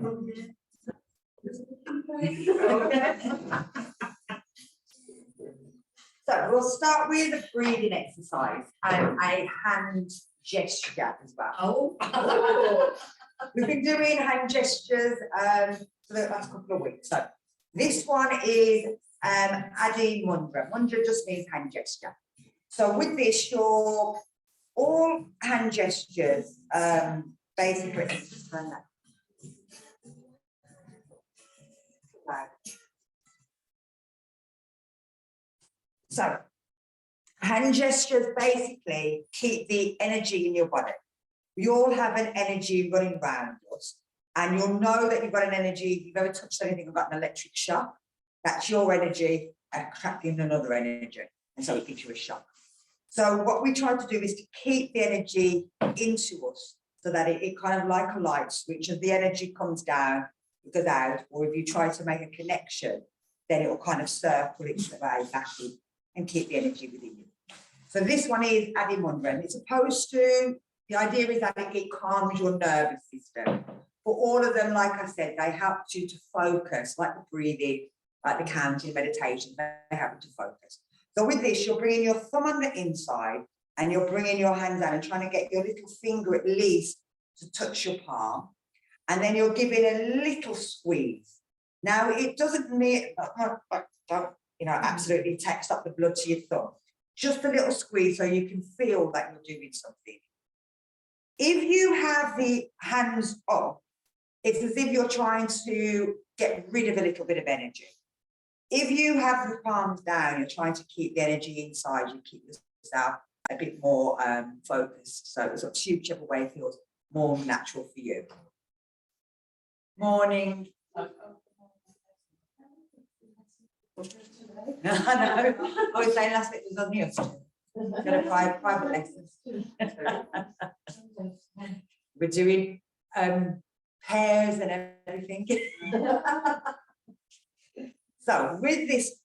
So we'll start with a breathing exercise and a hand gesture as well. Oh. We've been doing hand gestures for the last couple of weeks. So this one is Adi Mudra. Mudra just means hand gesture. So with this, your all hand gestures basically. So hand gestures basically keep the energy in your body. We all have an energy running around us, and you'll know that you've got an energy. If you've ever touched anything and got an electric shock, that's your energy attracting another energy, and so it gives you a shock. So what we try to do is to keep the energy into us so that it kind of like a light switch. As the energy comes down, it goes out, or if you try to make a connection, then it will kind of circle its way back in and keep the energy within you. So this one is Adi Mudra. It's supposed to, the idea is that it calms your nervous system. For all of them, like I said, they help you to focus, like the breathing, like the counting, meditation, they help you to focus. So with this, you're bringing your thumb on the inside and you're bringing your hand down and trying to get your little finger at least to touch your palm. And then you're giving a little squeeze. Now, it doesn't mean, absolutely take up the blood to your thumb. Just a little squeeze so you can feel that you're doing something. If you have the hands up, it's as if you're trying to get rid of a little bit of energy. If you have the palms down, you're trying to keep the energy inside, you keep yourself a bit more focused. So it's up to you, whichever way feels more natural for you. Morning. I know. I was saying last week was on news. Got a private lessons. We're doing pairs and everything. So with this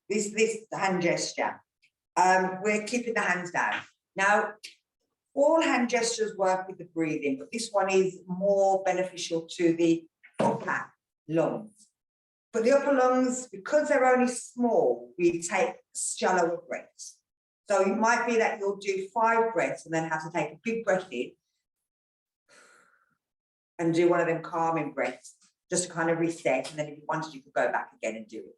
hand gesture, we're keeping the hands down. Now, all hand gestures work with the breathing, but this one is more beneficial to the upper lungs. For the upper lungs, because they're only small, we take shallower breaths. So it might be that you'll do 5 breaths and then have to take a big breath in and do one of them calming breaths just to kind of reset. And then if you wanted, you could go back again and do it.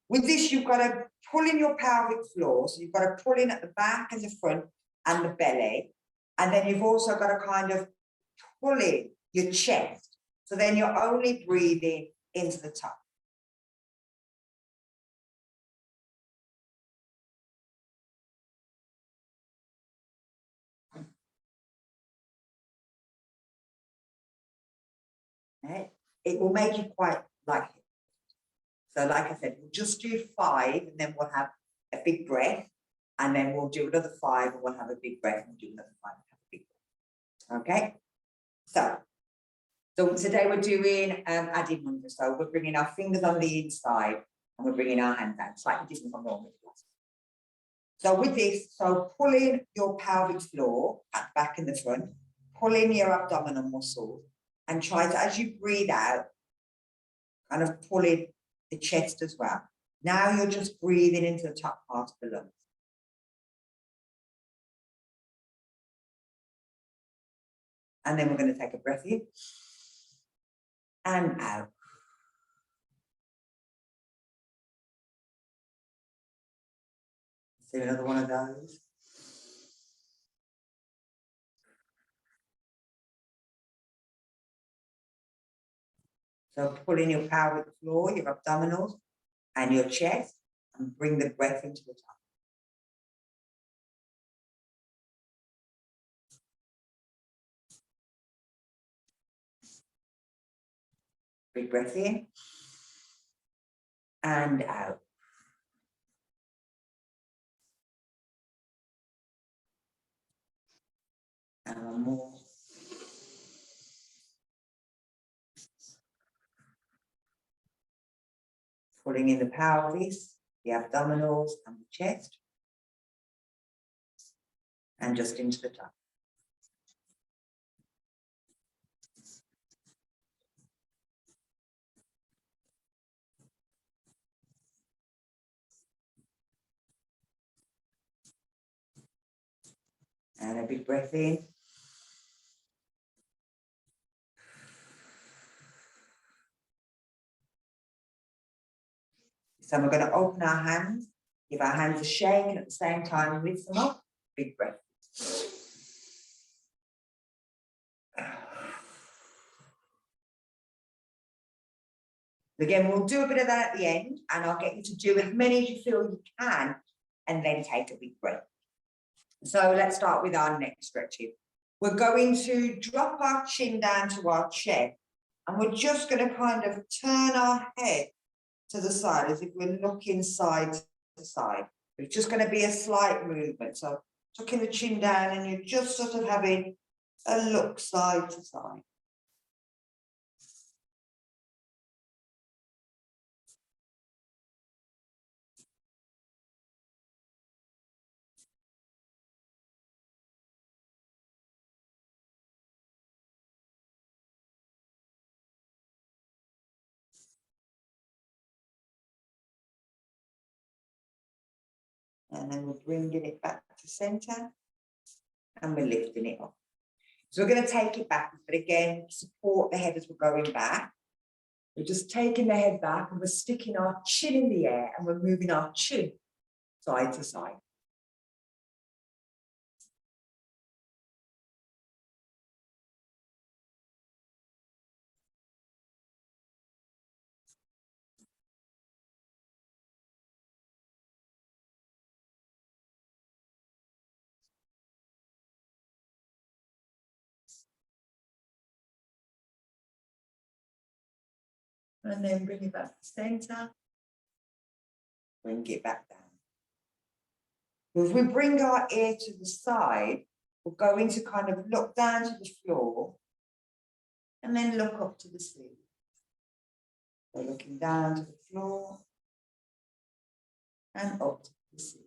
With this, you've got to pull in your pelvic floor. So you've got to pull in at the back and the front and the belly. And then you've also got to kind of pull in your chest. So then you're only breathing into the top. Okay. It will make you quite like it. So like I said, we'll just do 5 and then we'll have a big breath, and then we'll do another 5 and we'll have a big breath and do another 5 and have a big breath. Okay, so today we're doing Adi Mudra. So we're bringing our fingers on the inside and we're bringing our hand down, slightly different from normal. So with this, so pull in your pelvic floor at the back and the front, pull in your abdominal muscles, and try to, as you breathe out, kind of pull in the chest as well. Now you're just breathing into the top part of the lungs. And then we're going to take a breath in and out. Do another one of those. So pull in your pelvic floor, your abdominals, and your chest, and bring the breath into the top. Big breath in and out. And one more. Pulling in the pelvis, the abdominals, and the chest, and just into the top. And a big breath in. So we're going to open our hands, give our hands a shake, and at the same time lift them up. Big breath. Again, we'll do a bit of that at the end, and I'll get you to do as many as you feel you can, and then take a big breath. So let's start with our neck stretching. We're going to drop our chin down to our chest, and we're just going to kind of turn our head to the side as if we're looking side to side. It's just going to be a slight movement. So tucking the chin down, and you're just sort of having a look side to side. And then we're bringing it back to center, and we're lifting it up. So we're going to take it back, but again, support the head as we're going back. We're just taking the head back, and we're sticking our chin in the air, and we're moving our chin side to side. And then bring it back to center. Bring it back down. If we bring our ear to the side, we're going to kind of look down to the floor and then look up to the ceiling. We're looking down to the floor and up to the ceiling.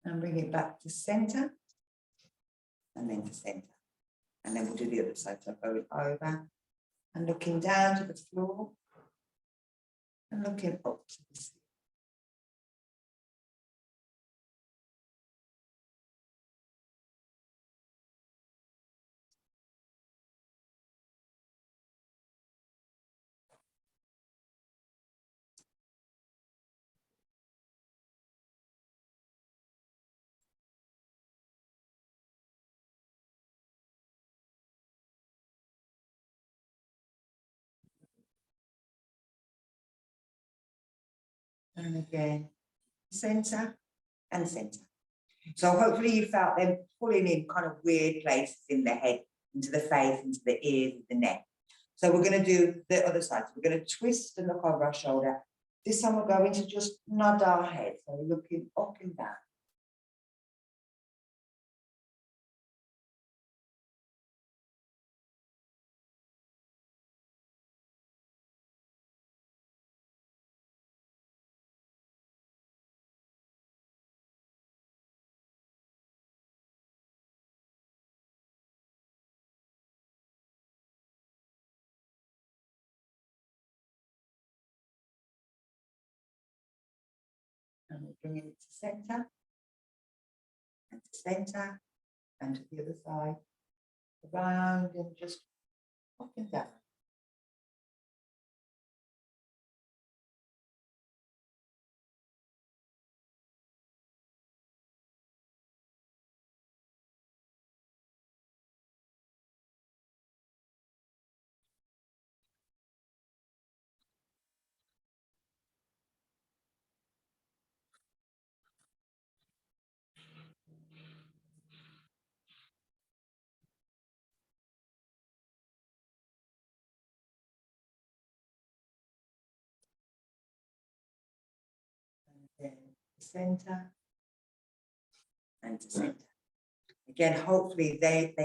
And bring it back to center, and then to center. And then we'll do the other side. So going over and looking down to the floor and looking up to the ceiling. And again, center and center. So hopefully you felt them pulling in kind of weird places in the head, into the face, into the ears, the neck. So we're going to do the other side. So we're going to twist and look over our shoulder. This time we're going to just nod our head. So we're looking up and down. And we're bringing it to center, and to center, and to the other side, around and just up and down. And then to center, and to center. Again, hopefully they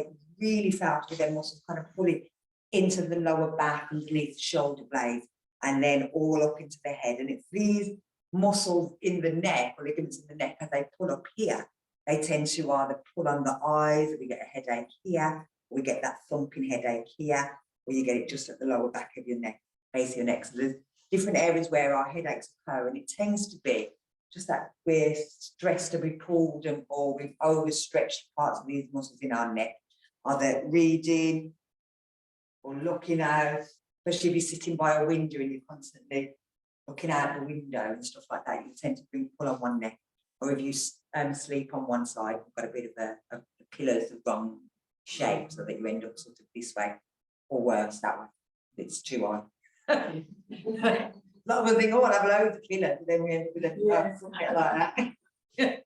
really felt with their muscles kind of pulling into the lower back underneath the shoulder blades, and then all up into the head. And it's these muscles in the neck or ligaments in the neck, as they pull up here, they tend to either pull on the eyes, or we get a headache here, or we get that thumping headache here, or you get it just at the lower back of your neck, base of your neck. So there's different areas where our headaches occur, and it tends to be just that we're stressed to be pulled, and or we've overstretched parts of these muscles in our neck, either reading or looking out, especially if you're sitting by a window and you're constantly looking out the window and stuff like that, you tend to bring pull on one neck. Or if you sleep on one side, you've got a bit of a pillow's the wrong shape, so that you end up sort of this way, or worse, that way. It's too high. A lot of us think, oh, I'll have loads of pillows, then we end up with something like that.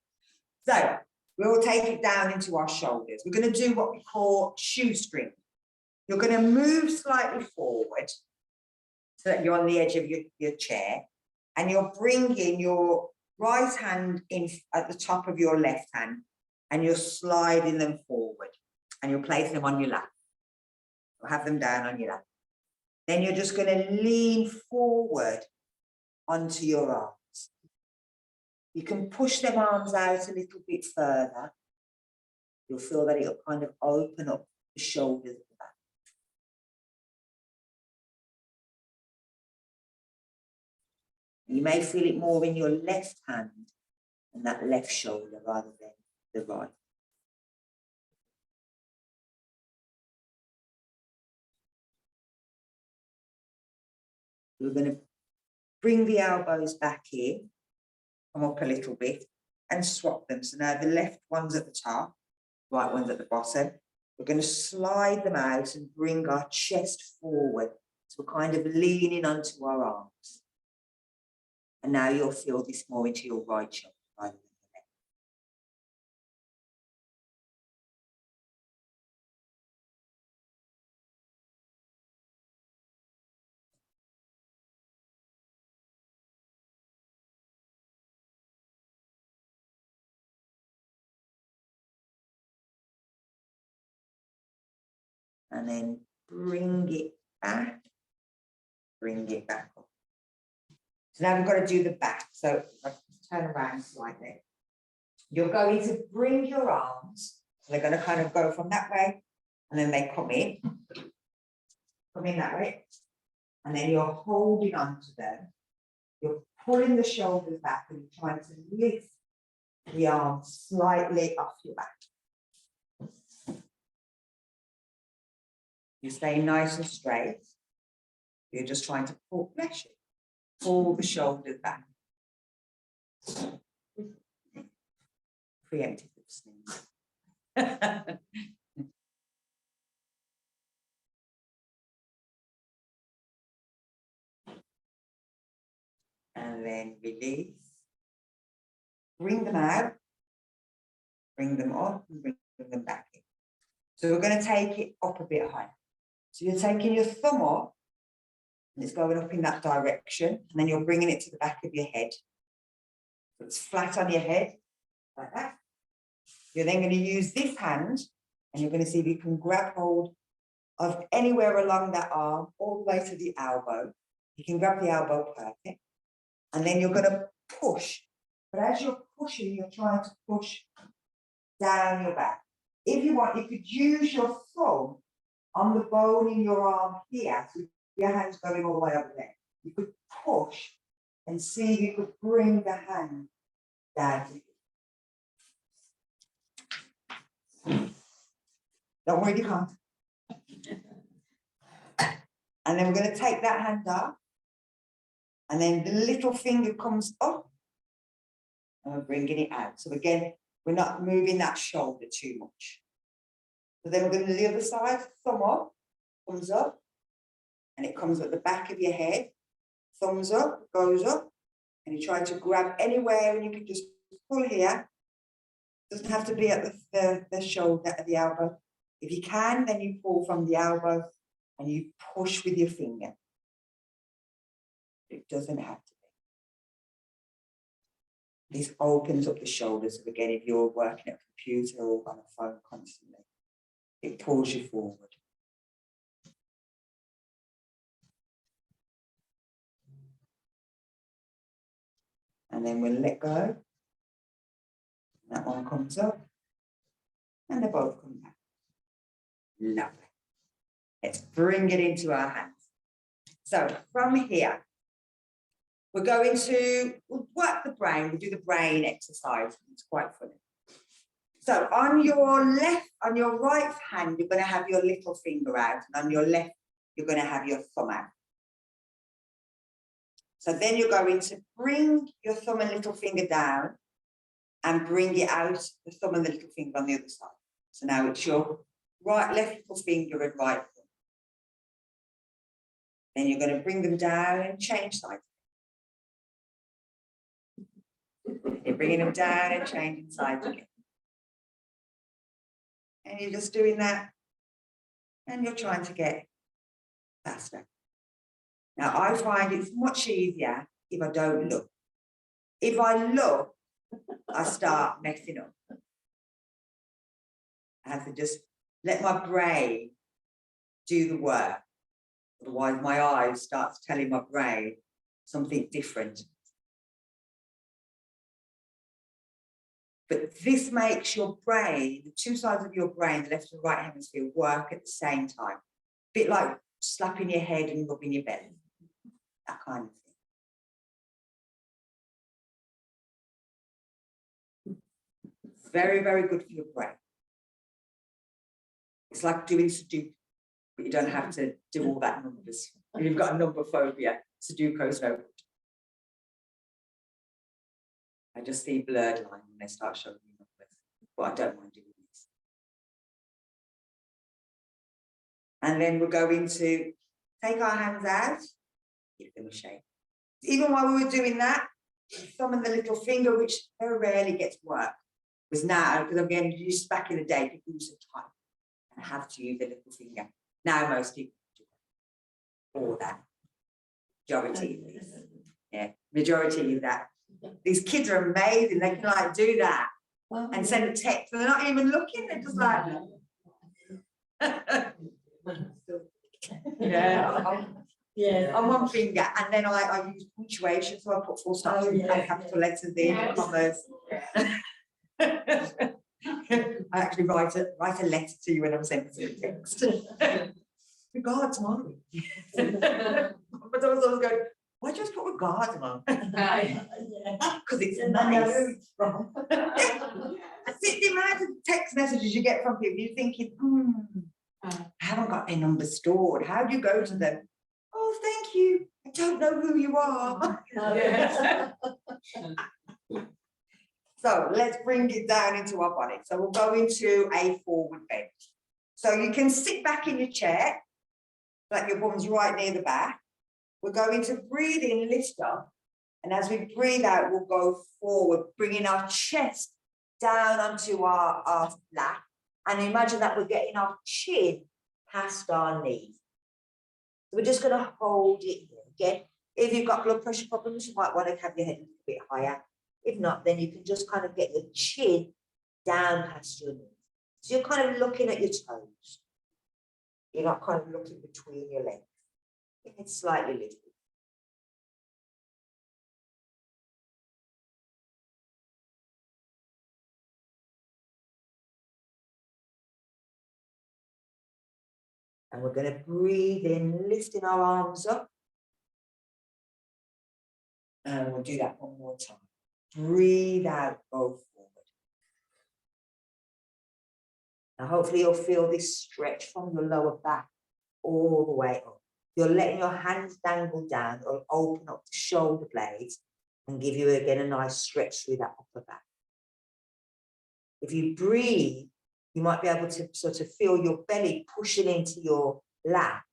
So we'll take it down into our shoulders. We're going to do what we call shoestring. You're going to move slightly forward so that you're on the edge of your chair, and you're bringing your right hand in at the top of your left hand, and you're sliding them forward, and you'll place them on your lap. You'll have them down on your lap. Then you're just going to lean forward onto your arms. You can push them arms out a little bit further. You'll feel that it'll kind of open up the shoulders at the back. You may feel it more in your left hand and that left shoulder rather than the right. We're going to bring the elbows back in, come up a little bit, and swap them. So now the left one's at the top, right one's at the bottom. We're going to slide them out and bring our chest forward. So we're kind of leaning onto our arms. And now you'll feel this more into your right shoulder rather than the left. And then bring it back up. So now we've got to do the back. So turn around slightly. You're going to bring your arms, so they're going to kind of go from that way, and then they come in that way, and then you're holding on to them. You're pulling the shoulders back, and you're trying to lift the arms slightly off your back. You're staying nice and straight. You're just trying to pull the shoulders back. Preemptive listening. And then release. Bring them out. Bring them up and bring them back in. So we're going to take it up a bit higher. So you're taking your thumb up, and it's going up in that direction, and then you're bringing it to the back of your head. So it's flat on your head, like that. You're then going to use this hand, and you're going to see if you can grab hold of anywhere along that arm, all the way to the elbow. You can grab the elbow perfect, and then you're going to push. But as you're pushing, you're trying to push down your back. If you want, you could use your thumb on the bone in your arm here, so your hand's going all the way over there. You could push and see if you could bring the hand down. Don't worry, you can't. And then we're going to take that hand off, and then the little finger comes up, and we're bringing it out. So again, we're not moving that shoulder too much. So then we're going to do the other side, thumb up, thumbs up, and it comes at the back of your head. Thumbs up, goes up, and you try to grab anywhere, and you can just pull here. Doesn't have to be at the shoulder, at the elbow. If you can, then you pull from the elbow and you push with your finger. It doesn't have to be. This opens up the shoulders. So again, if you're working at a computer or on a phone constantly, it pulls you forward. And then we'll let go. That one comes up. And they both come back. Lovely. Let's bring it into our hands. So from here, we're going to work the brain. We'll do the brain exercise. It's quite funny. So on your right hand, you're going to have your little finger out. And on your left, you're going to have your thumb out. So then you're going to bring your thumb and little finger down and bring it out, the thumb and the little finger on the other side. So now it's your left little finger and right thumb. Then you're going to bring them down and change sides. You're bringing them down and changing sides again. And you're just doing that. And you're trying to get faster. Now, I find it's much easier if I don't look. If I look, I start messing up. I have to just let my brain do the work. Otherwise, my eyes start telling my brain something different. But this makes your brain, the two sides of your brain, the left and right hemisphere, work at the same time. A bit like slapping your head and rubbing your belly. That kind of thing. Very, very good for your brain. It's like doing Sudoku, but you don't have to do all that numbers. If you've got a number phobia, Sudoku's no good. I just see blurred line when they start showing me numbers, but I don't mind doing this. And then we're going to take our hands out, give them a shake. Even while we were doing that, thumb and the little finger, which very rarely gets work, was now, because again, used back in the day, people used to type and have to use the little finger. Now most people do all that. Majority, yeah, majority of that. These kids are amazing. They can like do that and send a text, and they're not even looking. They're just like, yeah, on one finger, and then I use punctuation, so I put full stops and capital letters in, commas. I actually write a letter to you when I'm sending you a text. Regards, Mom. But I was always going, why just put regards, Mom? Because it's nice. I think the amount of text messages you get from people, you're thinking, I haven't got any numbers stored. How do you go to them? Oh, thank you. I don't know who you are. So let's bring it down into our body. So we'll go into a forward bend. So you can sit back in your chair, like your bum's right near the back. We're going to breathe in, lift up. And as we breathe out, we'll go forward, bringing our chest down onto our lap. And imagine that we're getting our chin past our knees. So we're just going to hold it here. Again, if you've got blood pressure problems, you might want to have your head a little bit higher. If not, then you can just kind of get your chin down past your knees. So you're kind of looking at your toes. You're not kind of looking between your legs. It's slightly lifted. And we're going to breathe in, lifting our arms up. And we'll do that one more time. Breathe out, go forward. Now, hopefully you'll feel this stretch from your lower back all the way up. You're letting your hands dangle down or open up the shoulder blades and give you, again, a nice stretch through that upper back. If you breathe, you might be able to sort of feel your belly pushing into your lap.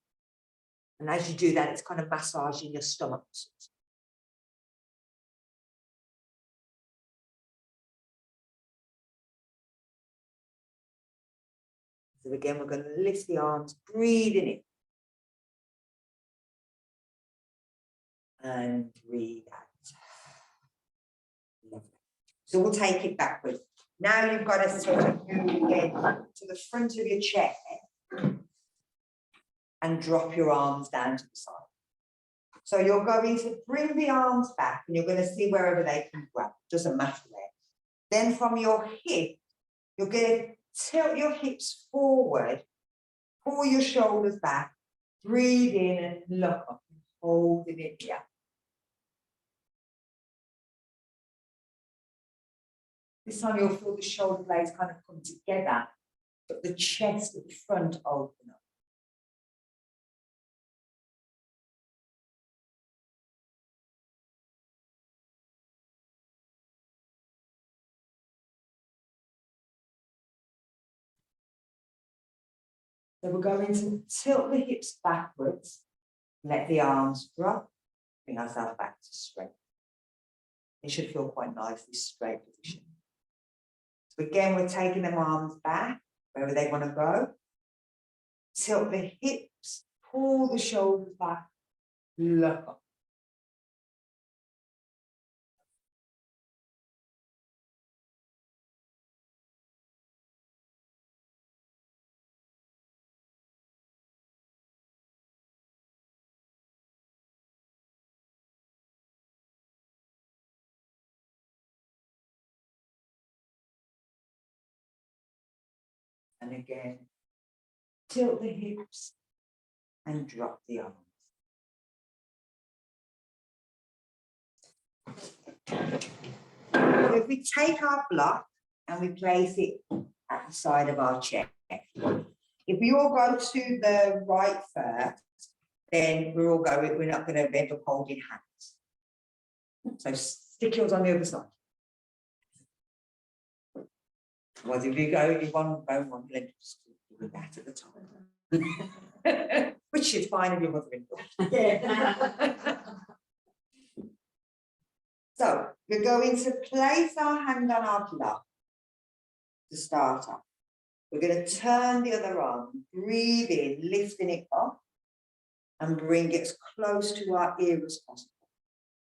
And as you do that, it's kind of massaging your stomach muscles. So again, we're going to lift the arms, breathing in. And breathe out. Lovely. So we'll take it backwards. Now you've got to sort of move again to the front of your chair and drop your arms down to the side. So you're going to bring the arms back and you're going to see wherever they can grab, doesn't matter where. Then from your hip, you're going to tilt your hips forward, pull your shoulders back, breathe in and look up, holding it here. This time you'll feel the shoulder blades kind of come together, but the chest at the front open up. So we're going to tilt the hips backwards, let the arms drop, bring ourselves back to straight. It should feel quite nice, this straight position. So again, we're taking them arms back, wherever they want to go. Tilt the hips, pull the shoulders back, look up. And again, tilt the hips and drop the arms. So if we take our block and we place it at the side of our chair, if we all go to the right first, then we're not going to end up holding hands. So stick yours on the other side. Well, if you go, you want to go one, then just do that at the top. Which is fine if your mother-in-law. Yeah. So we're going to place our hand on our block to start off. We're going to turn the other arm, breathe in, lifting it up, and bring it as close to our ear as possible.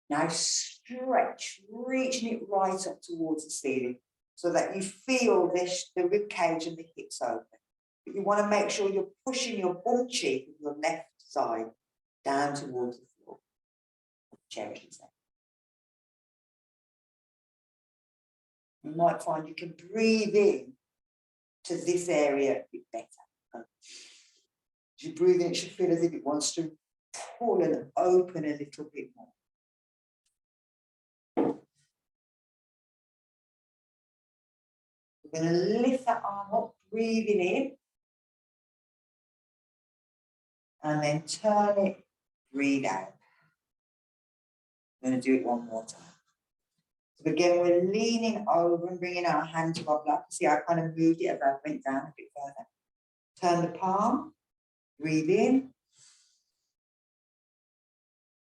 Now stretch, reaching it right up towards the ceiling so that you feel the rib cage and the hips open. But you want to make sure you're pushing your bum cheek with your left side down towards the floor. Cherish that. You might find you can breathe in to this area a bit better. As you breathe in, it should feel as if it wants to pull and open a little bit more. We're going to lift that arm up, breathing in, and then turn it, breathe out. I'm going to do it one more time. So again, we're leaning over and bringing our hand to our block. See, I kind of moved it as I went down a bit further. Turn the palm, breathe in,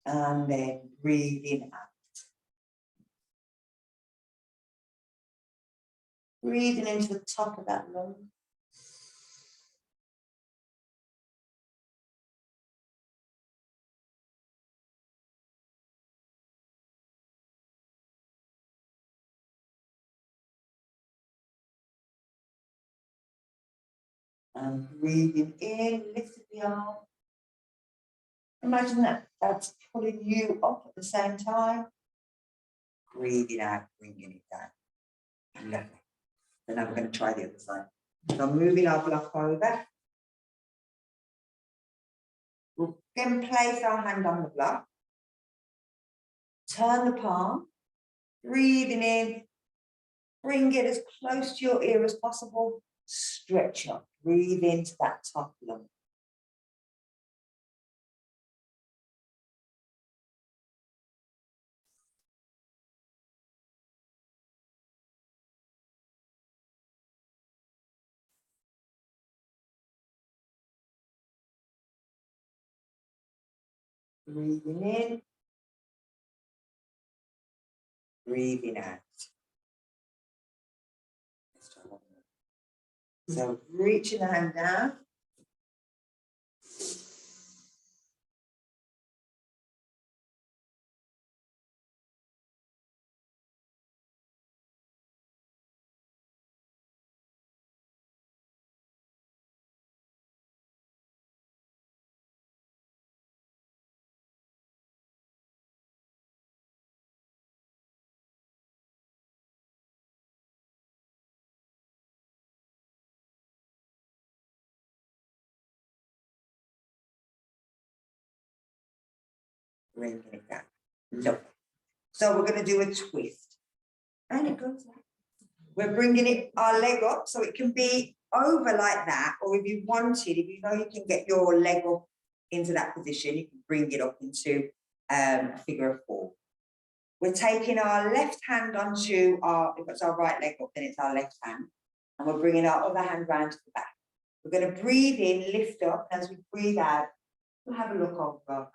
and then breathing out. Breathing into the top of that lung. And breathing in, lifting the arm. Imagine that that's pulling you up at the same time. Breathing out, bringing it down. Lovely. And now we're going to try the other side. So moving our block over. We'll then place our hand on the block. Turn the palm. Breathing in. Bring it as close to your ear as possible. Stretch up. Breathe into that top lung. Breathing in. Breathing out. So reaching the hand down. bringing it down. Look. So we're going to do a twist. And it goes like we're bringing our leg up so it can be over like that, or if you wanted, if you know you can get your leg up into that position, you can bring it up into a figure of 4. We're taking our left hand onto if it's our right leg up, then it's our left hand, and we're bringing our other hand round to the back. We're going to breathe in, lift up, and as we breathe out, we'll have a look over our back.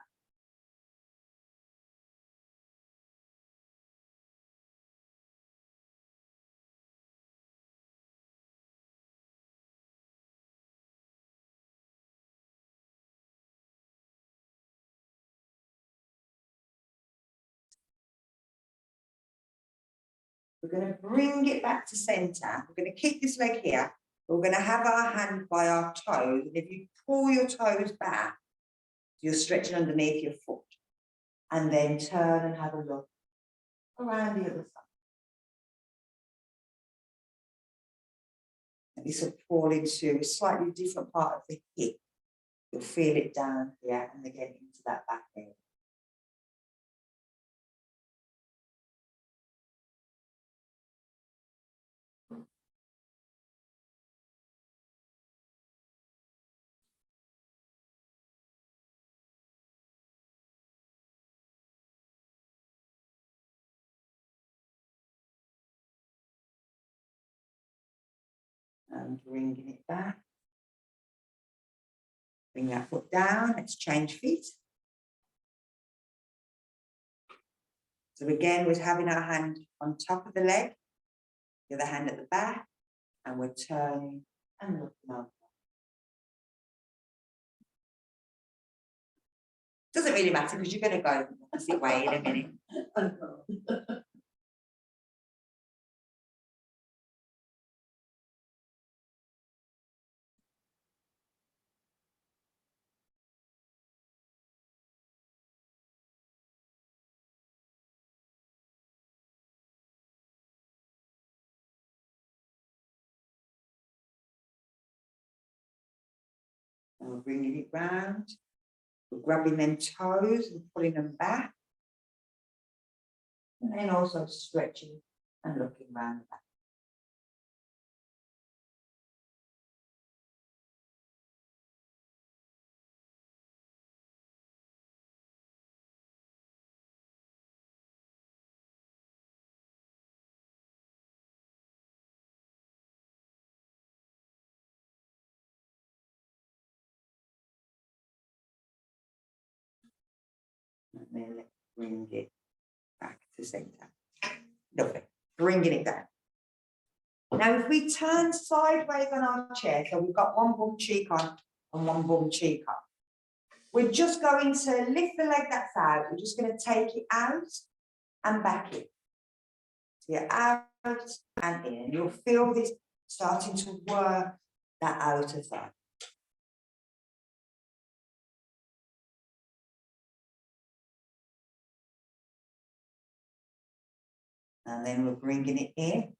We're going to bring it back to center. We're going to keep this leg here. We're going to have our hand by our toes. And if you pull your toes back, you're stretching underneath your foot. And then turn and have a look around the other side. And this will fall into a slightly different part of the hip. You'll feel it down here and again into that back leg. And bringing it back. Bring that foot down. Let's change feet. So again, we're having our hand on top of the leg, the other hand at the back, and we're turning and looking over. Doesn't really matter because you're going to go the opposite way in a minute. And we're bringing it round. We're grabbing them toes and pulling them back. And then also stretching and looking round the back. And then let's bring it back to center. Lovely. Bringing it down. Now, if we turn sideways on our chair, so we've got one bum cheek on and one bum cheek on, we're just going to lift the leg that's out. We're just going to take it out and back in. So you're out and in. You'll feel this starting to work that outer thigh. And then we're bringing it in.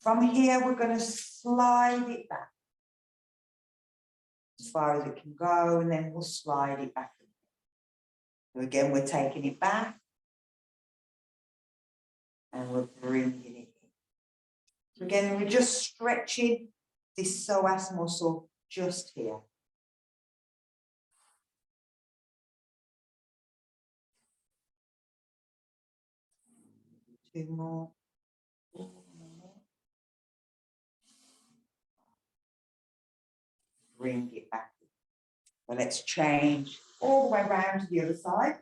From here, we're going to slide it back as far as it can go, and then we'll slide it back. So again, we're taking it back, and we're bringing it in. So again, we're just stretching this psoas muscle just here. Two more. Bring it back. So let's change all the way around to the other side.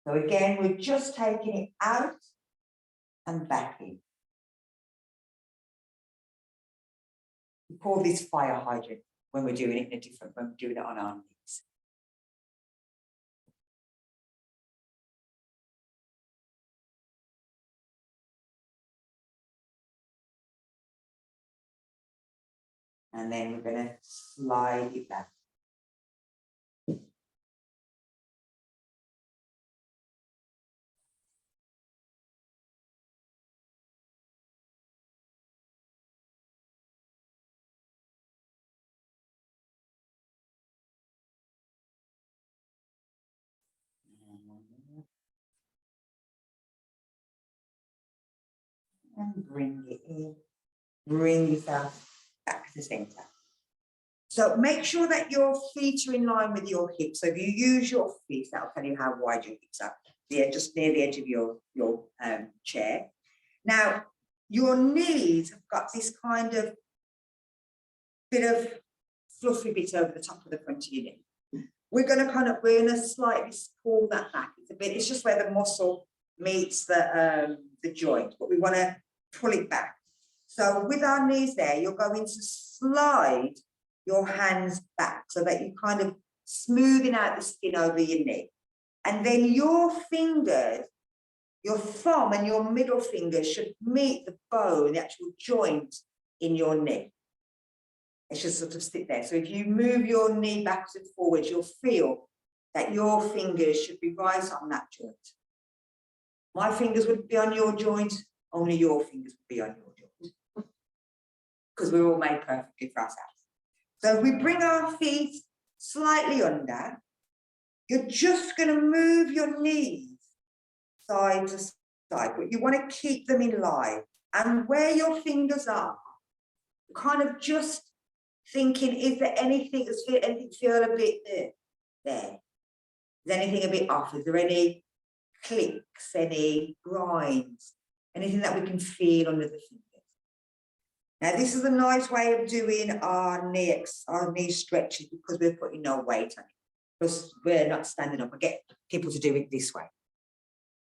So again, we're just taking it out and back in. We call this fire hydrant when we're doing it in a different, when we're doing it on our knees. And then we're going to slide it back. and bring it in. Bring yourself back to the centre. So make sure that your feet are in line with your hips. So if you use your feet, that'll tell you how wide your hips are. They're just near the edge of your chair. Now, your knees have got this kind of bit of fluffy bit over the top of the front of your knee. We're going to slightly pull that back. It's just where the muscle meets the joint, but we want to pull it back. So with our knees there, you're going to slide your hands back so that you're kind of smoothing out the skin over your knee. And then your fingers, your thumb and your middle finger should meet the bone, the actual joint in your knee. It should sort of sit there. So if you move your knee backwards and forwards, you'll feel that your fingers should be right on that joint. My fingers would be on your joint, only your fingers would be on your joint. Because we're all made perfectly for ourselves. So if we bring our feet slightly under, you're just going to move your knees side to side, but you want to keep them in line. And where your fingers are, kind of just thinking, is there anything feel a bit there? Is anything a bit off? Is there any clicks, any grinds, anything that we can feel under the fingers? Now, this is a nice way of doing our knee stretches because we're putting no weight on it. Plus, we're not standing up. I get people to do it this way,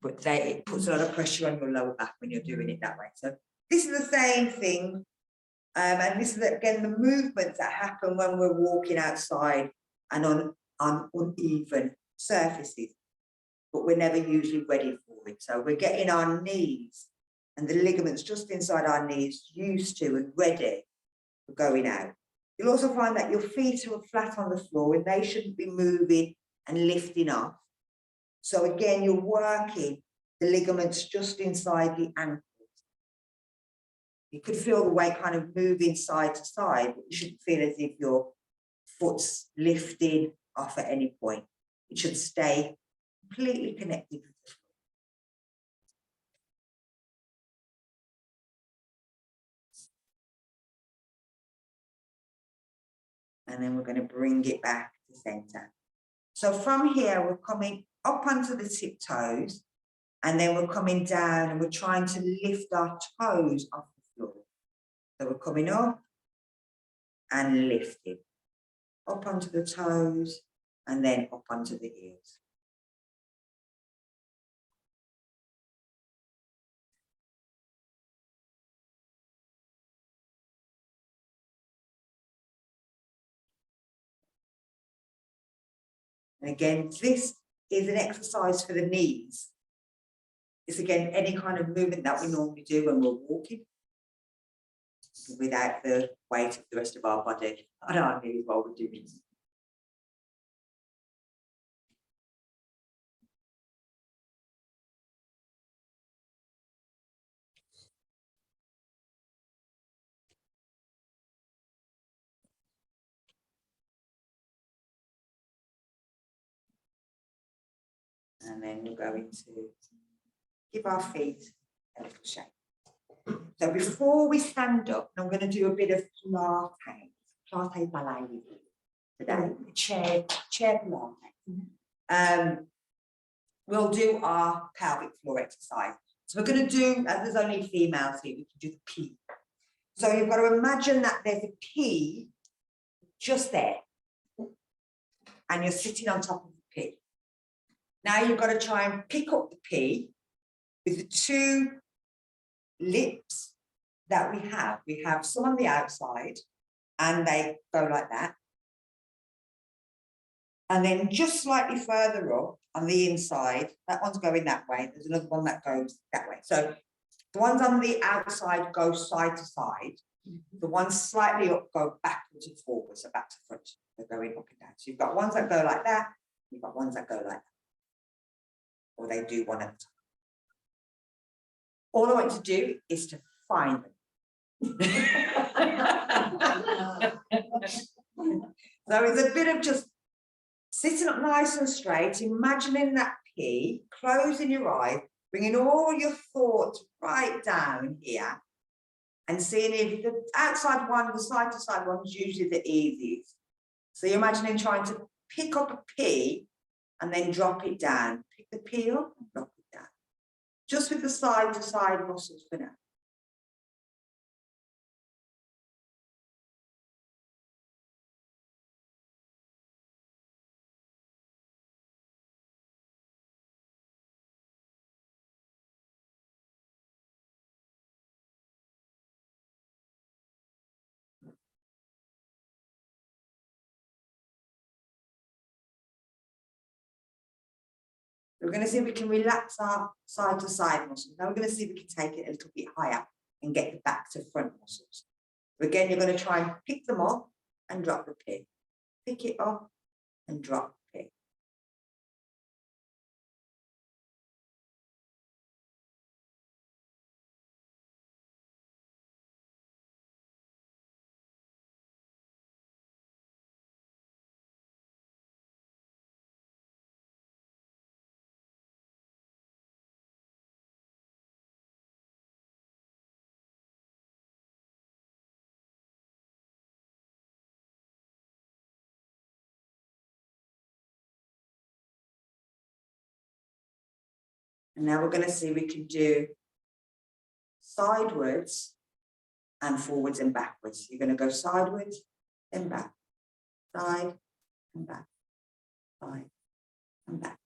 but it puts a lot of pressure on your lower back when you're doing it that way. So this is the same thing. And this is, again, the movements that happen when we're walking outside and on uneven surfaces, but we're never usually ready for it. So we're getting our knees and the ligaments just inside our knees used to and ready for going out. You'll also find that your feet are flat on the floor and they shouldn't be moving and lifting off. So again, you're working the ligaments just inside the ankles. You could feel the weight kind of moving side to side, but you shouldn't feel as if your foot's lifting off at any point. It should stay completely connected with the floor. And then we're going to bring it back to center. So from here, we're coming up onto the tiptoes, and then we're coming down and we're trying to lift our toes off the floor. So we're coming up and lifting, up onto the toes, and then up onto the ears. And again, this is an exercise for the knees. It's again any kind of movement that we normally do when we're walking, without the weight of the rest of our body on our knees while we're doing it. And then we're going to give our feet a little shake. So before we stand up, I'm going to do a bit of Pilates ballet with you today, chair Pilates. We'll do our pelvic floor exercise. So we're going to do, as there's only females here, we can do the P. So you've got to imagine that there's a P just there, and you're sitting on top of the P. Now you've got to try and pick up the P with the two lips that we have. We have some on the outside, and they go like that. And then just slightly further up on the inside, that one's going that way. There's another one that goes that way. So the ones on the outside go side to side. The ones slightly up go backwards and forwards, so back to front. They're going up and down. So you've got ones that go like that. You've got ones that go like that. Or they do one at a time. All I want to do is to find them. So it's a bit of just sitting up nice and straight, imagining that P, closing your eyes, bringing all your thoughts right down here and seeing if the outside one, the side to side one is usually the easiest. So you're imagining trying to pick up a pea and then drop it down. Pick the pea up and drop it down. Just with the side to side muscles for now. We're going to see if we can relax our side to side muscles. Now we're going to see if we can take it a little bit higher and get the back to front muscles. So again, you're going to try and pick them up and drop the pin. Pick it up and drop the pin. And now we're going to see we can do sidewards and forwards and backwards. You're going to go sideways, then back, side and back, side and back.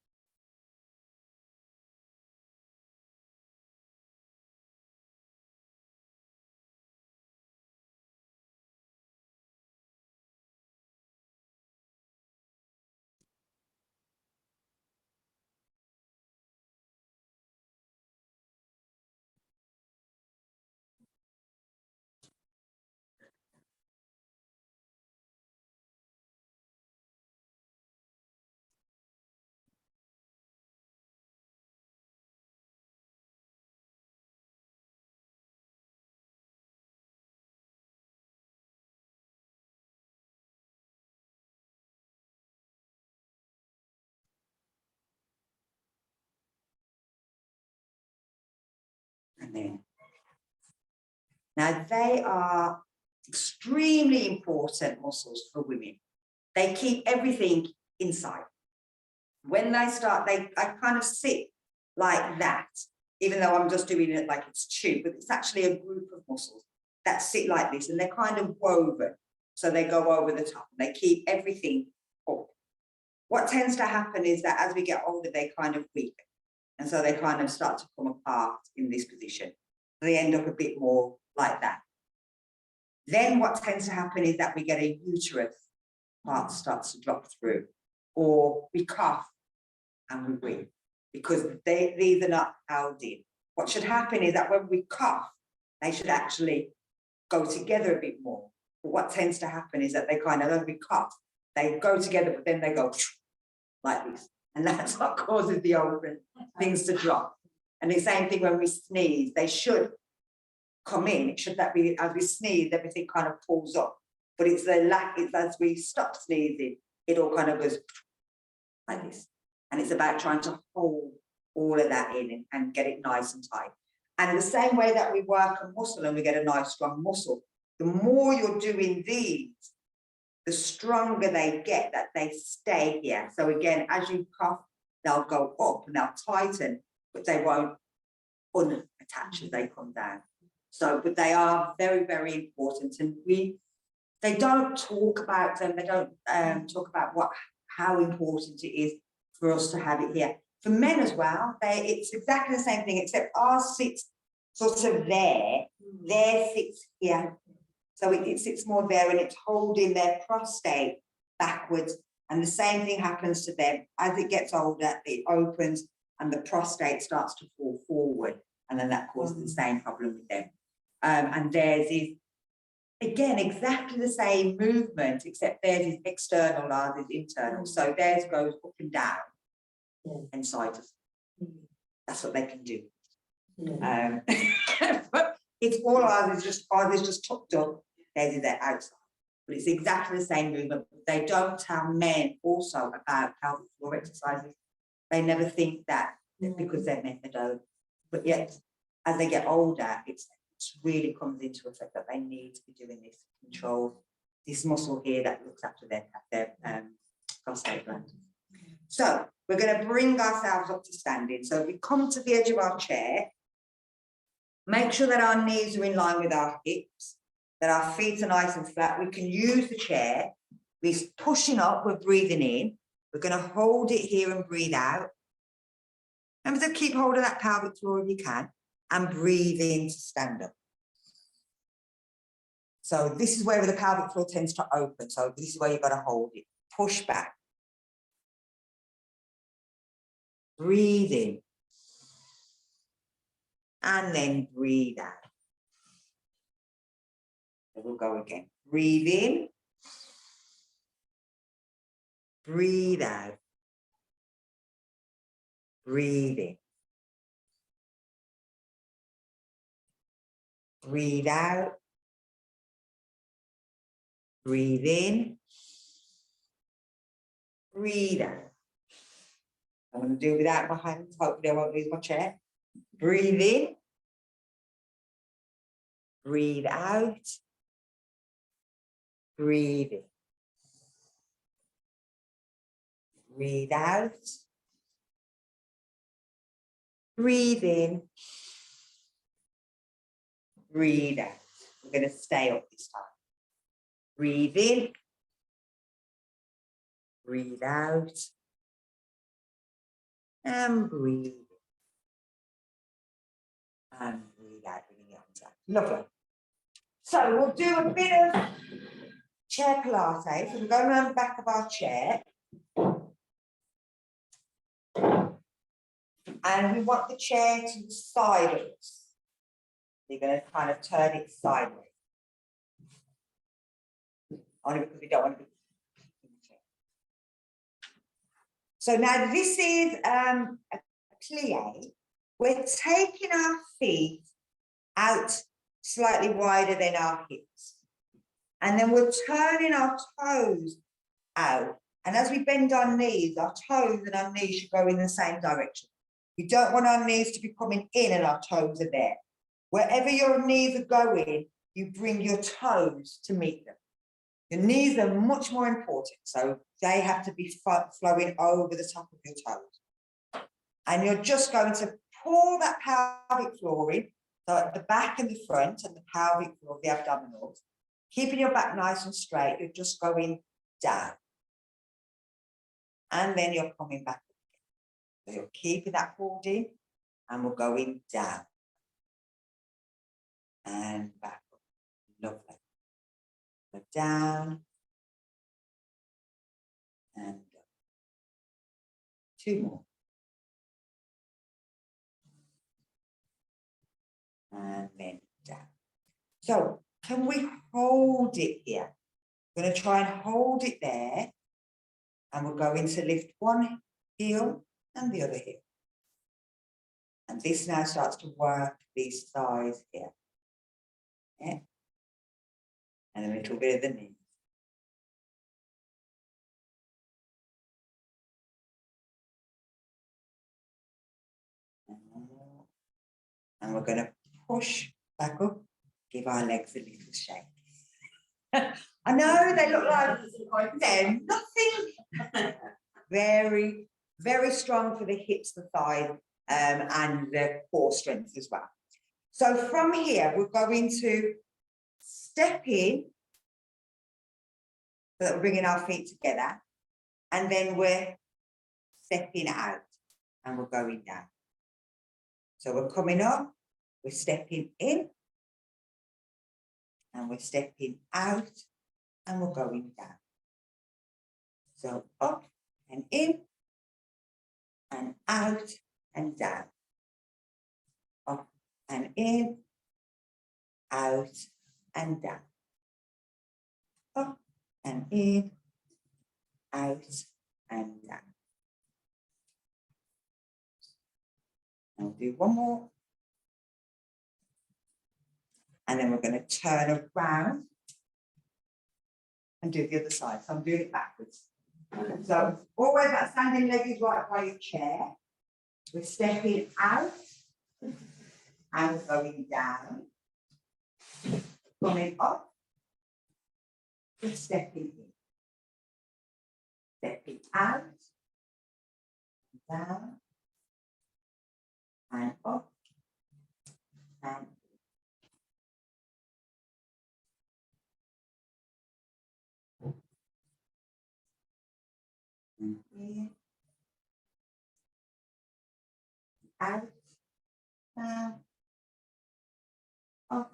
And then, now they are extremely important muscles for women. They keep everything inside. When they start, I kind of sit like that, even though I'm just doing it like it's tube, but it's actually a group of muscles that sit like this and they're kind of woven. So they go over the top and they keep everything up. What tends to happen is that as we get older, they kind of weaken. And so they kind of start to come apart in this position. They end up a bit more like that. Then what tends to happen is that we get a uterus part starts to drop through, or we cough and we breathe because these are not held in. What should happen is that when we cough, they should actually go together a bit more. But what tends to happen is that they kind of, when we cough, they go together, but then they go like this. And that's what causes the open things to drop. And the same thing when we sneeze, they should come in. It should that be as we sneeze, everything kind of pulls up. But it's the lack, it's as we stop sneezing, it all kind of goes like this. And it's about trying to hold all of that in and get it nice and tight. And the same way that we work a muscle and we get a nice strong muscle, the more you're doing these, the stronger they get, that they stay here. So again, as you cough, they'll go up and they'll tighten, but they won't unattach as they come down. So, but they are very, very important. And they don't talk about them. They don't talk about how important it is for us to have it here. For men as well, it's exactly the same thing, except ours sits sort of there, theirs sits here. So it sits more there and it's holding their prostate backwards. And the same thing happens to them. As it gets older, it opens and the prostate starts to fall forward. And then that causes the same problem with them. And theirs is, again, exactly the same movement, except theirs is external, ours is internal. So theirs goes up and down and sideways. That's what they can do. But it's all ours is just tucked up. Theirs is their outside. But it's exactly the same movement. They don't tell men also about pelvic floor exercises. They never think that because they're methadone. But yet, as they get older, it really comes into effect that they need to be doing this to control this muscle here that looks after their prostate gland. So we're going to bring ourselves up to standing. So we come to the edge of our chair. Make sure that our knees are in line with our hips, that our feet are nice and flat. We can use the chair. We're pushing up, we're breathing in. We're going to hold it here and breathe out. Remember to keep hold of that pelvic floor if you can, and breathe in to stand up. So this is where the pelvic floor tends to open. So this is where you've got to hold it. Push back. Breathe in. And then breathe out. So we'll go again. Breathe in. Breathe out. Breathe in. Breathe out. Breathe in. Breathe out. I'm going to do it without my hands. Hopefully I won't lose my chair. Breathe in. Breathe out. Breathe in. Breathe out. Breathe in. Breathe out. We're going to stay up this time. Breathe in. Breathe out. And breathe. And breathe out. Bringing your arms out. Lovely. So we'll do a bit of chair Pilates. So we're going around the back of our chair. And we want the chair to the side of us. You're going to kind of turn it sideways. Only because we don't want to be in the chair. So now this is a plie. We're taking our feet out slightly wider than our hips. And then we're turning our toes out. And as we bend our knees, our toes and our knees should go in the same direction. You don't want our knees to be coming in and our toes are there. Wherever your knees are going, you bring your toes to meet them. Your knees are much more important, so they have to be flowing over the top of your toes. And you're just going to pull that pelvic floor in, so at the back and the front and the pelvic floor, the abdominals. Keeping your back nice and straight, you're just going down. And then you're coming back. So you're keeping that hold in, and we're going down. And back up. Lovely. Go down. And up. 2 more. And then down. So can we hold it here? We're going to try and hold it there. And we're going to lift one heel and the other heel. And this now starts to work these thighs here. Yeah. And a little bit of the knee. And we're going to push back up, give our legs a little shake. I know they look like they're nothing. Very, very strong for the hips, the thighs, and the core strength as well. So from here, we're going to step in, so that we're bringing our feet together, and then we're stepping out, and we're going down. So we're coming up, we're stepping in, and we're stepping out, and we're going down. So up and in, and out and down. Up and in, out and down. Up and in, out and down. I'll do one more. And then we're going to turn around and do the other side. So I'm doing it backwards. So always that standing leg is right by your chair. We're stepping out and going down, coming up, just stepping in, stepping out, down, and up, and in, out, down, up,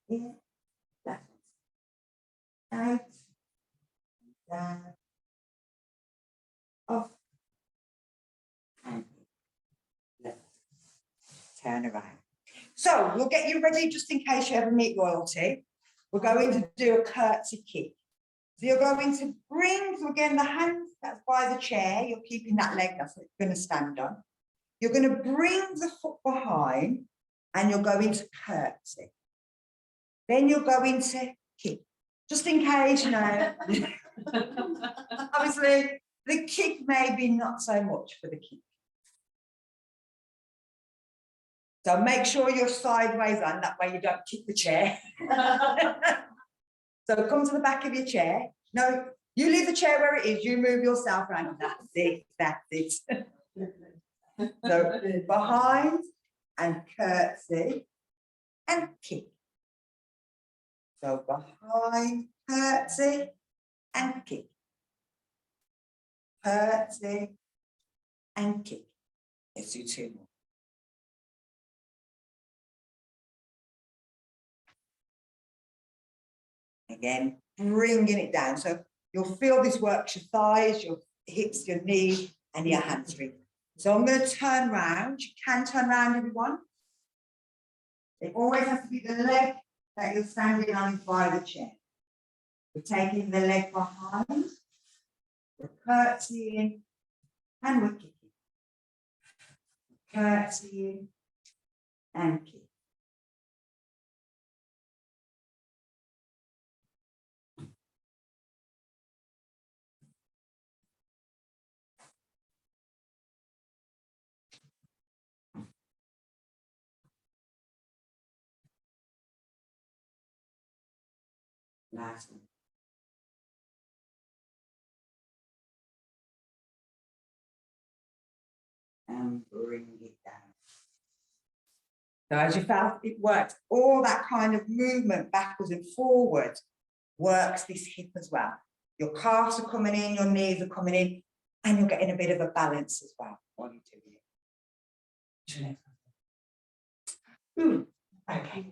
in, down, out, down, up, and left. Turn around. So we'll get you ready just in case you ever meet royalty. We're going to do a curtsy kick. So you're going to bring, so again, the hand that's by the chair, you're keeping that leg, that's what you're going to stand on. You're going to bring the foot behind and you're going to curtsy. Then you're going to kick. Just in case, you know. Obviously, the kick may be not so much for the kick. So make sure you're sideways on, that way you don't kick the chair. So come to the back of your chair. No, you leave the chair where it is, you move yourself around. That's it, that's it. So behind and curtsy and kick. So behind, curtsy and kick. Curtsy and kick. Let's do two more. Again, bringing it down. So you'll feel this works your thighs, your hips, your knees, and your hamstring. So I'm going to turn round. You can turn round, everyone. It always has to be the leg that you're standing on by the chair. We're taking the leg behind, we're curtsying, and we're kicking. Curtsying and kicking. Last one. And bring it down. So as you felt, it worked. All that kind of movement backwards and forward works this hip as well. Your calves are coming in, your knees are coming in, and you're getting a bit of a balance as well while you're doing it. Okay.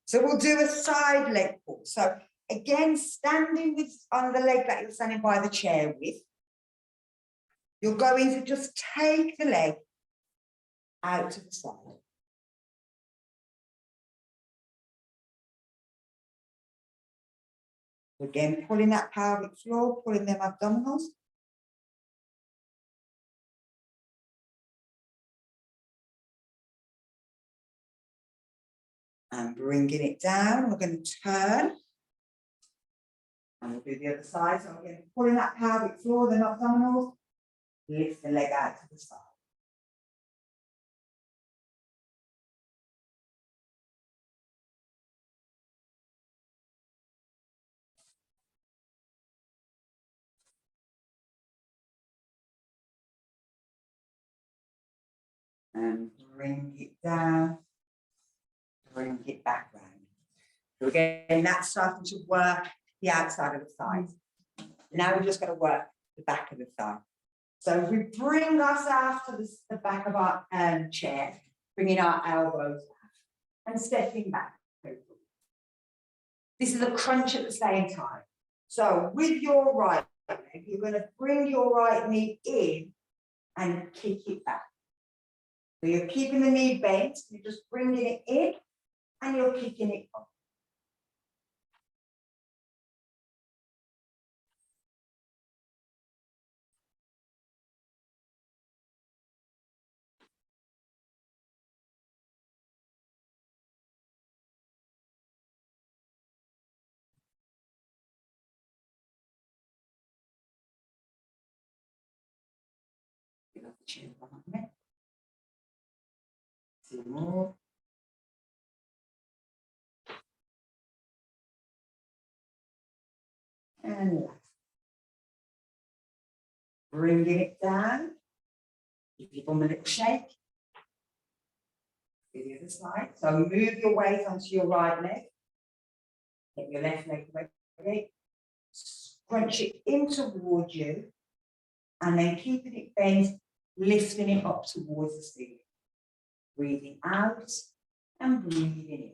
So we'll do a side leg pull. So again, standing with on the leg that you're standing by the chair with, you're going to just take the leg out to the side. Again, pulling that pelvic floor, pulling them abdominals. And bringing it down, we're going to turn. And we'll do the other side. So again, pulling that pelvic floor, then abdominals, lift the leg out to the side. And bring it down, bring it back round. So again, that's starting to work the outside of the thigh. Now we're just going to work the back of the thigh. So we bring ourselves to the back of our chair, bringing our elbows back and stepping back. This is a crunch at the same time. So with your right leg, you're going to bring your right knee in and kick it back. So you're keeping the knee bent, you're just bringing it in and you're kicking it up. Two more. And left. Bringing it down. Give your bum a little shake. Do the other side. So move your weight onto your right leg. Get your left leg ready. Scrunch it in towards you. And then keeping it bent, lifting it up towards the ceiling. Breathing out and breathing in.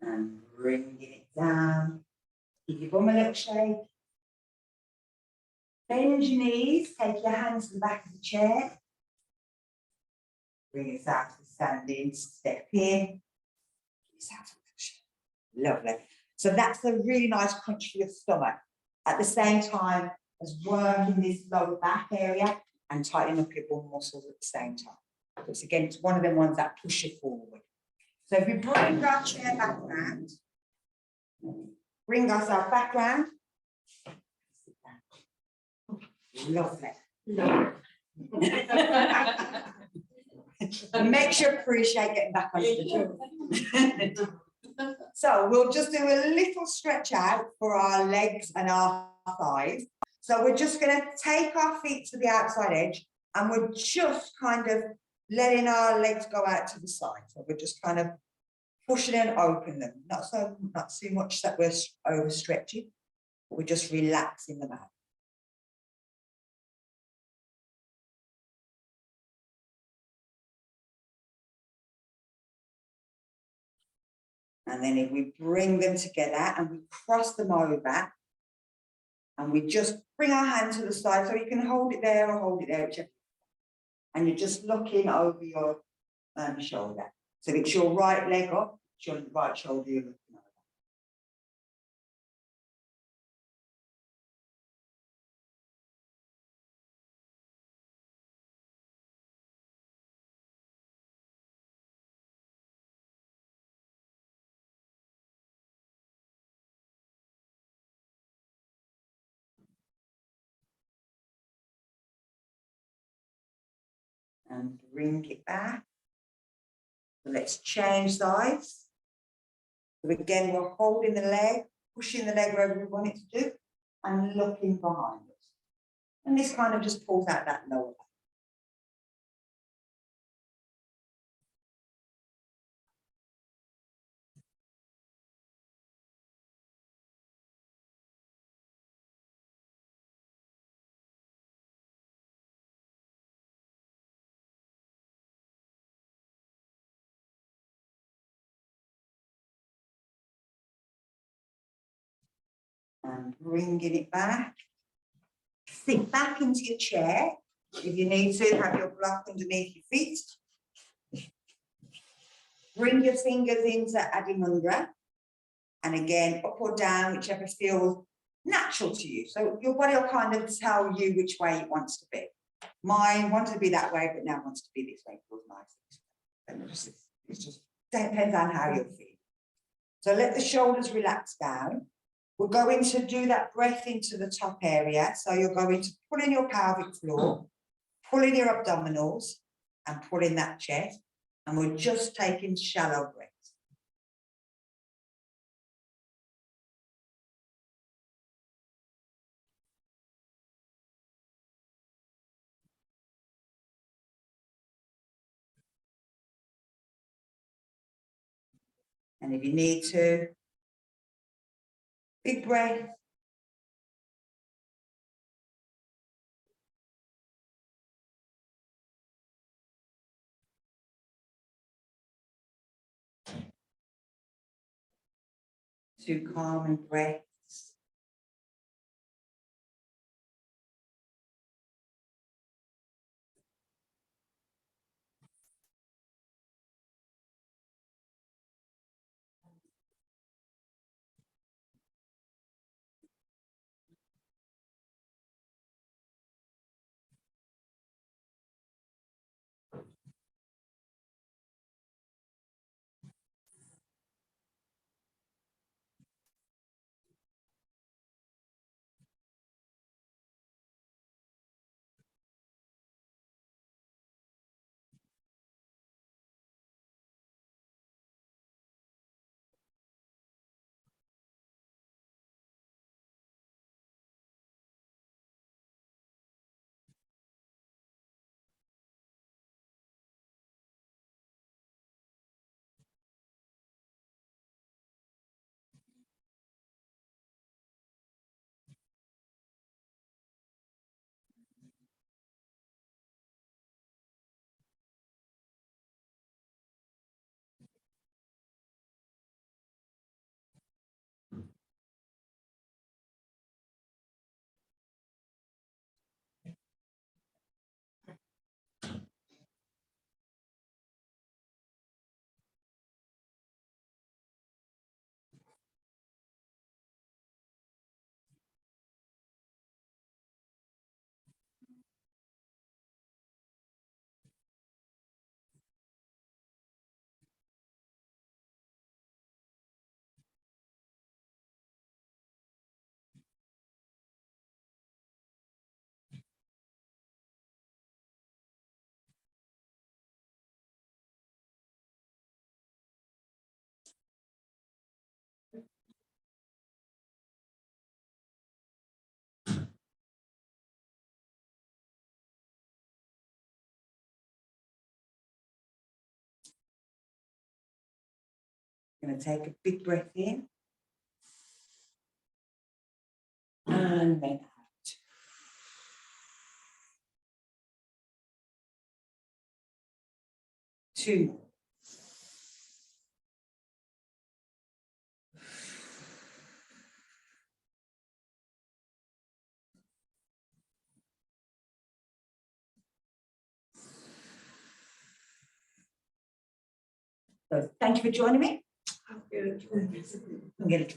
And bringing it down. Give your bum a little shake. Bend your knees, take your hands to the back of the chair. Bring yourself to standing, step in. Lovely. So that's a really nice crunch for your stomach. At the same time as working this lower back area and tightening up your bum muscles at the same time. So it's again, it's one of them ones that push you forward. So if we bring our chair back round, bring ourselves back round. Lovely. Make sure you appreciate getting back onto the chair. So we'll just do a little stretch out for our legs and our thighs. So we're just going to take our feet to the outside edge and we're just kind of letting our legs go out to the side. So we're just kind of pushing and opening them. Not too much that we're overstretching, but we're just relaxing them out. And then if we bring them together and we cross them over, and we just bring our hand to the side, so you can hold it there or hold it there, whichever. And you're just looking over your shoulder. So it's your right leg up, it's your right shoulder you're looking over. And bring it back. So let's change sides. So again, we're holding the leg, pushing the leg wherever we want it to do, and looking behind us. And this kind of just pulls out that lower back. And bringing it back. Sit back into your chair. If you need to, have your block underneath your feet. Bring your fingers into Adho Mudra. And again, up or down, whichever feels natural to you. So your body will kind of tell you which way it wants to be. Mine wanted to be that way, but now wants to be this way. It feels nice. It just depends on how you feel. So let the shoulders relax down. We're going to do that breath into the top area. So you're going to pull in your pelvic floor, pull in your abdominals, and pull in that chest. And we're just taking shallow breaths. And if you need to, big breath. Two calming breaths. Going to take a big breath in. And then out. 2. So thank you for joining me. I'm going to